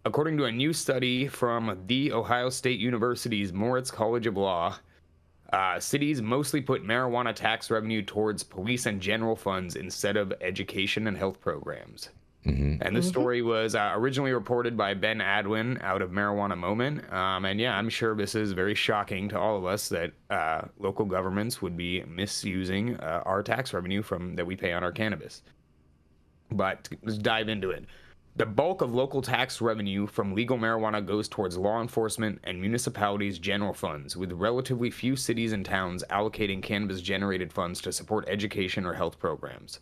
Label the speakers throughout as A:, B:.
A: according to a new study from The Ohio State University's Moritz College of Law, cities mostly put marijuana tax revenue towards police and general funds instead of education and health programs. And this story was originally reported by Ben Adwin out of Marijuana Moment. And yeah, I'm sure this is very shocking to all of us that local governments would be misusing our tax revenue that we pay on our cannabis. But let's dive into it. The bulk of local tax revenue from legal marijuana goes towards law enforcement and municipalities' general funds, with relatively few cities and towns allocating cannabis-generated funds to support education or health programs.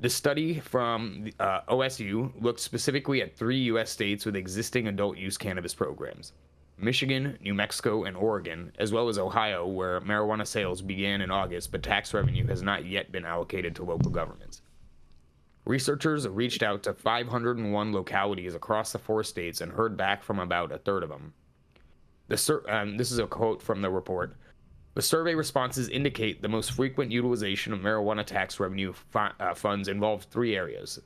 A: The study from OSU looked specifically at 3 U.S. states with existing adult use cannabis programs: Michigan, New Mexico, and Oregon, as well as Ohio, where marijuana sales began in August, but tax revenue has not yet been allocated to local governments. Researchers reached out to 501 localities across the 4 states and heard back from about a third of them. This is a quote from the report. The survey responses indicate the most frequent utilization of marijuana tax revenue funds involved 3 areas: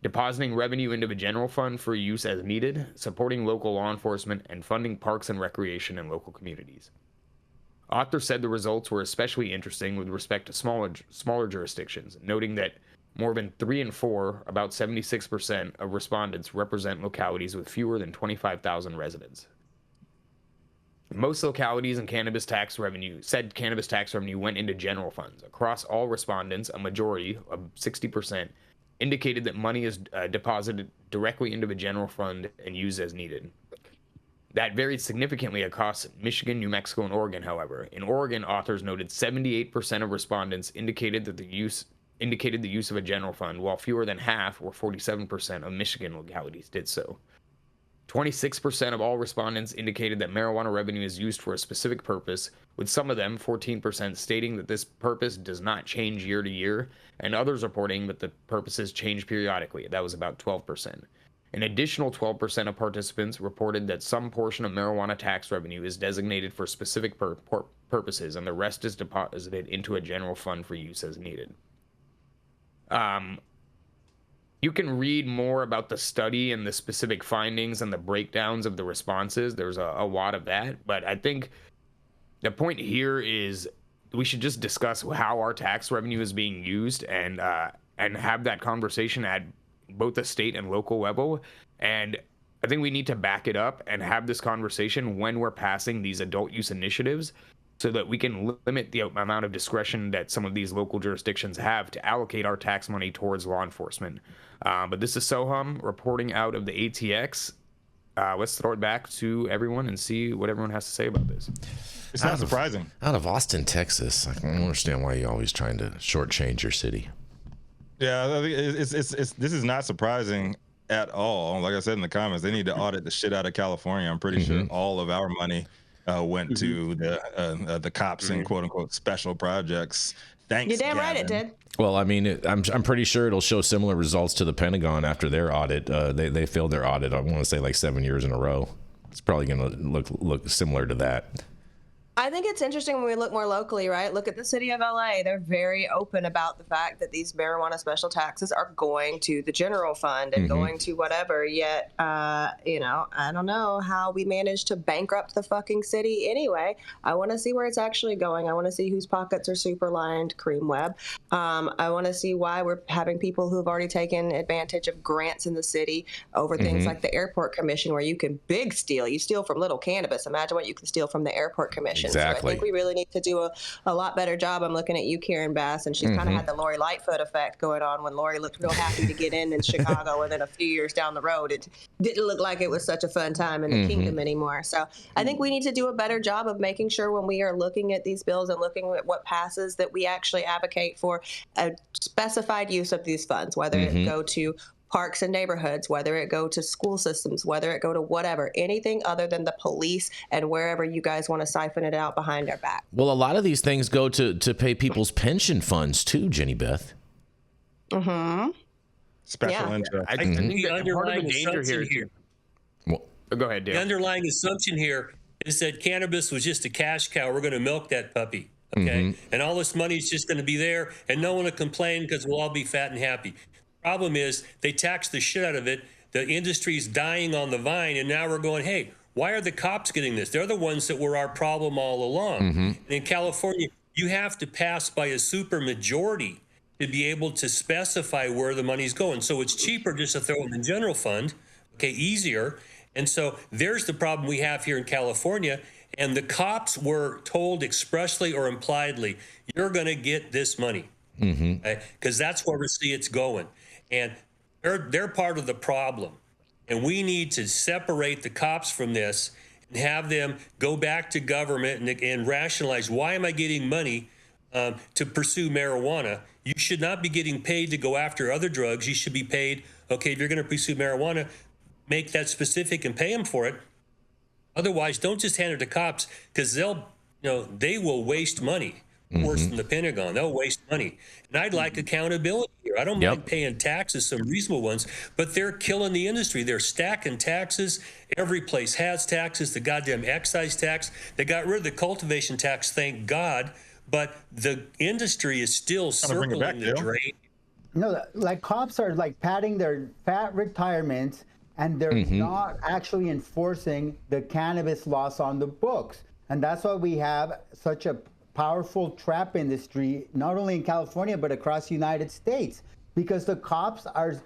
A: depositing revenue into the general fund for use as needed, supporting local law enforcement, and funding parks and recreation in local communities. Authors said the results were especially interesting with respect to smaller jurisdictions, noting that more than 3 in 4, about 76% of respondents represent localities with fewer than 25,000 residents. Most localities and cannabis tax revenue went into general funds. Across all respondents, a majority of 60% indicated that money is deposited directly into the general fund and used as needed. That varied significantly across Michigan, New Mexico, and Oregon, however. In Oregon, authors noted 78% of respondents indicated the use of a general fund, while fewer than half, or 47%, of Michigan localities did so. 26% of all respondents indicated that marijuana revenue is used for a specific purpose, with some of them, 14%, stating that this purpose does not change year to year, and others reporting that the purposes change periodically. That was about 12%. An additional 12% of participants reported that some portion of marijuana tax revenue is designated for specific purposes, and the rest is deposited into a general fund for use as needed. You can read more about the study and the specific findings and the breakdowns of the responses. There's a lot of that, but I think the point here is we should just discuss how our tax revenue is being used and have that conversation at both the state and local level. And I think we need to back it up and have this conversation when we're passing these adult use initiatives, so that we can limit the amount of discretion that some of these local jurisdictions have to allocate our tax money towards law enforcement. But this is Soham reporting out of the ATX. Let's throw it back to everyone and see what everyone has to say about this.
B: It's not surprising.
C: Out of Austin, Texas, I don't understand why you're always trying to shortchange your city.
B: Yeah, I think this is not surprising at all. Like I said in the comments, they need to audit the shit out of California. I'm pretty sure all of our money went to the cops and quote unquote special projects. Thanks.
D: You're damn
B: Gavin.
D: right it did.
C: Well, I mean, I'm pretty sure it'll show similar results to the Pentagon after their audit. They failed their audit, I want to say, like 7 years in a row. It's probably going to look similar to that.
D: I think it's interesting when we look more locally, right? Look at the city of LA. They're very open about the fact that these marijuana special taxes are going to the general fund and going to whatever. Yet, I don't know how we managed to bankrupt the fucking city anyway. I want to see where it's actually going. I want to see whose pockets are super lined, cream web. I want to see why we're having people who have already taken advantage of grants in the city over things like the airport commission, where you can big steal. You steal from little cannabis. Imagine what you can steal from the airport commission.
C: Exactly.
D: So I think we really need to do a lot better job. I'm looking at you, Karen Bass, and she's kind of had the Lori Lightfoot effect going on when Lori looked real happy to get in Chicago, and then a few years down the road, it didn't look like it was such a fun time in the kingdom anymore. So I think we need to do a better job of making sure when we are looking at these bills and looking at what passes that we actually advocate for a specified use of these funds, whether it go to parks and neighborhoods, whether it go to school systems, whether it go to whatever, anything other than the police and wherever you guys want to siphon it out behind our back.
C: Well, a lot of these things go to pay people's pension funds too, Jenny Beth.
B: Special interest.
A: I think
E: the
A: that part of the
E: underlying
A: danger
E: assumption
A: here. Well, go ahead, Dale.
E: The underlying assumption here is that cannabis was just a cash cow. We're going to milk that puppy, okay? And all this money is just going to be there, and no one will complain because we'll all be fat and happy. Problem is they tax the shit out of it. the industry's dying on the vine, and now we're going, hey, why are the cops getting this? They're the ones that were our problem all along. And in California, you have to pass by a super majority to be able to specify where the money's going. So it's cheaper just to throw it in the general fund, okay, easier. And so there's the problem we have here in California. And the cops were told expressly or impliedly, you're going to get this money, because that's where we see it's going. And they're part of the problem. And we need to separate the cops from this and have them go back to government and rationalize, why am I getting money to pursue marijuana? You should not be getting paid to go after other drugs. You should be paid, okay, if you're going to pursue marijuana, make that specific and pay them for it. Otherwise, don't just hand it to cops, because they will waste money. Worse than the Pentagon, they'll waste money. And I'd like accountability here. I don't mind paying taxes, some reasonable ones, but they're killing the industry. They're stacking taxes. Every place has taxes. The goddamn excise tax. They got rid of the cultivation tax, thank God. But the industry is still circling the drain.
F: No, like cops are like padding their fat retirements, and they're not actually enforcing the cannabis laws on the books. And that's why we have such a powerful trap industry, not only in California, but across the United States, because the cops are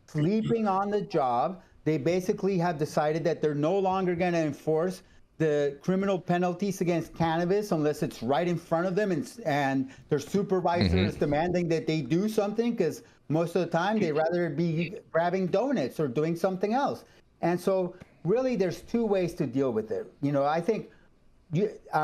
F: sleeping on the job. They basically have decided that they're no longer going to enforce the criminal penalties against cannabis unless it's right in front of them, and their supervisor is demanding that they do something, because most of the time they'd rather be grabbing donuts or doing something else. And so really there's two ways to deal with it. I think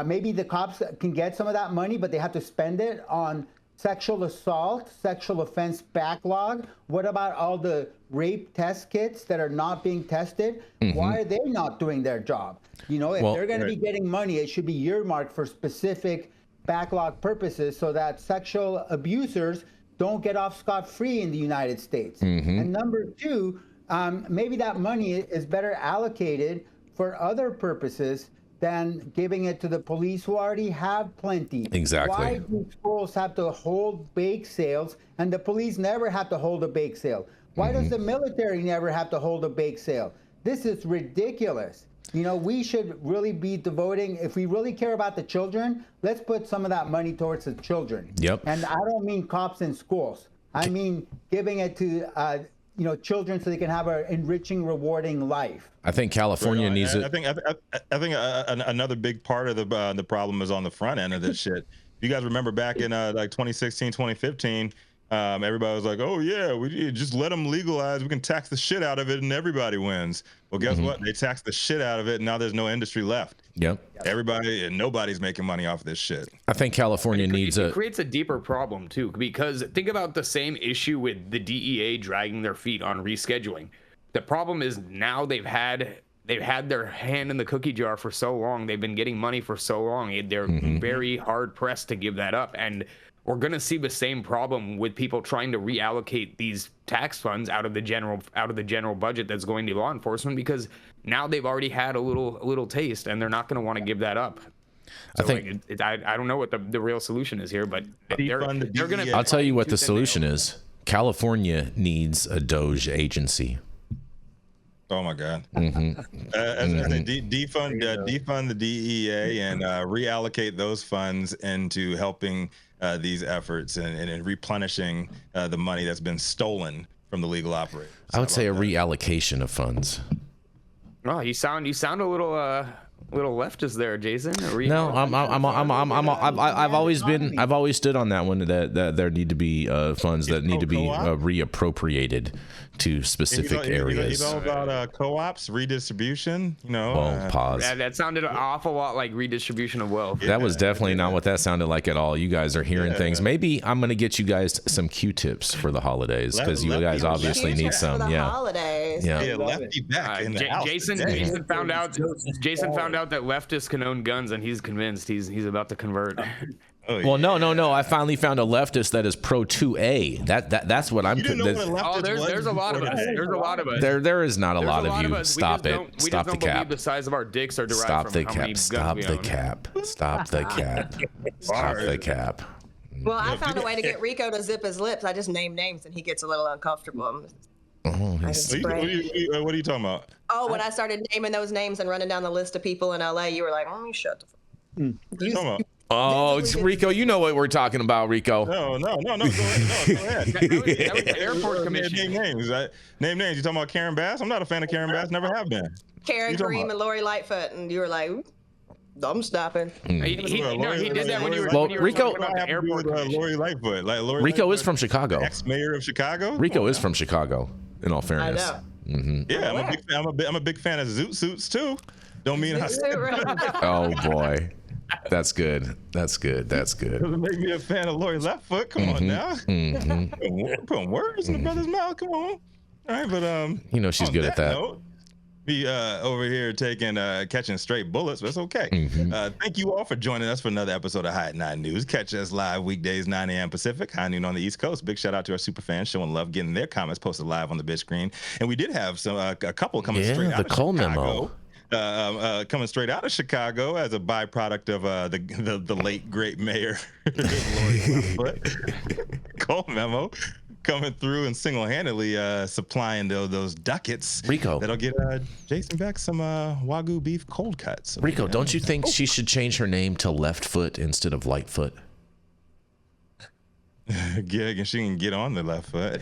F: maybe the cops can get some of that money, but they have to spend it on sexual assault, sexual offense backlog. What about all the rape test kits that are not being tested? Why are they not doing their job? If they're going to be getting money, it should be earmarked for specific backlog purposes so that sexual abusers don't get off scot-free in the United States. And number two, maybe that money is better allocated for other purposes than giving it to the police, who already have plenty.
C: Exactly.
F: Why do schools have to hold bake sales and the police never have to hold a bake sale? Why does the military never have to hold a bake sale? This is ridiculous. We should really be devoting, if we really care about the children, let's put some of that money towards the children.
C: Yep.
F: And I don't mean cops in schools. I mean giving it to children so they can have an enriching, rewarding life.
C: I think California needs it.
B: I think another big part of the problem is on the front end of this shit. You guys remember back in like 2016, 2015, everybody was like, "Oh yeah, we just let them legalize. We can tax the shit out of it, and everybody wins." Well, guess what? They taxed the shit out of it, and now there's no industry left. Everybody and nobody's making money off of this shit.
C: I think California needs
A: it creates a deeper problem too, because think about the same issue with the DEA dragging their feet on rescheduling. The problem is now they've had their hand in the cookie jar for so long. They've been getting money for so long. They're very hard pressed to give that up. And we're going to see the same problem with people trying to reallocate these tax funds out of the general budget that's going to law enforcement, because now they've already had a little taste and they're not going to want to give that up. So I think I don't know what the real solution is here, but they're going to.
C: I'll tell you what the solution is. California needs a Doge agency.
B: Oh my God! Defund the DEA and reallocate those funds into helping these efforts and replenishing the money that's been stolen from the legal operators.
C: I would say a reallocation of funds.
A: Oh, you sound a little leftist there, Jason.
C: No, I've always stood on that one, that there need to be funds that need to be reappropriated to specific areas.
B: He's all about co-ops, redistribution.
C: Pause.
A: That sounded an awful lot like redistribution of wealth.
C: That was definitely not what that sounded like at all. You guys are hearing things. Maybe I'm gonna get you guys some Q-tips for the holidays, because you guys obviously need some.
D: For the holidays.
B: Lefty Beck in the house.
A: Jason found out that leftists can own guns, and he's convinced he's about to convert.
C: Well, no. I finally found a leftist that is pro 2A. That's what I'm.
A: There's a lot of us. There's a lot of us.
C: There is not a lot of you. Stop it. Stop the cap.
A: The size of our dicks are derived
C: Stop
A: from
C: the
A: how
C: cap.
A: many
C: Stop
A: guns
C: the
A: we own.
C: cap. Stop the cap. Stop the cap.
D: Well, I found a way to get Rico to zip his lips. I just name names, and he gets a little uncomfortable.
C: Oh,
D: I
C: he's-
D: can
B: What
D: spray.
B: are you talking about?
D: Oh, when I started naming those names and running down the list of people in LA, you were like, "Let me shut the fuck."
B: What are you talking about?
C: Oh, it's Rico. You know what we're talking about, Rico.
B: No. Go ahead. No, go ahead.
A: That was the airport commission.
B: Name names. Name names. You talking about Karen Bass? I'm not a fan of Karen Bass. Never have been.
D: Karen
B: You talking
D: Kareem
B: about?
D: and Lori Lightfoot, and you were like, "Oop, I'm stopping."
A: He did that when you were,
C: Well,
A: when you were
C: Rico-
A: talking about the airport commission.
B: Lori Lightfoot. Like Lori
C: Rico
B: Lightfoot,
C: is from Chicago.
B: ex-mayor of Chicago.
C: Rico is from Chicago. In all fairness.
D: I know.
B: Yeah, I'm a big fan of zoot suits too. Don't mean I
C: Oh boy, that's good. That's good. That's good.
B: doesn't make me a fan of Lori Lightfoot. Come on now. Putting words in the brother's mouth. Come on. All right, but
C: You know she's
B: on
C: good at that.
B: note, be over here catching straight bullets, but it's okay. Thank you all for joining us for another episode of Hot 9 News. Catch us live weekdays 9 a.m. Pacific, high noon on the East Coast. Big shout out to our super fans showing love, getting their comments posted live on the big screen. And we did have some a couple coming straight out
C: the
B: of
C: Cole
B: Chicago.
C: memo.
B: Coming straight out of Chicago as a byproduct of the late great mayor Lori Lightfoot. Cole memo coming through and single-handedly supplying those ducats.
C: Rico.
B: That'll get Jason back some Wagyu beef cold cuts.
C: Rico, don't you think she should change her name to Left Foot instead of Lightfoot?
B: Yeah, she can get on the left foot.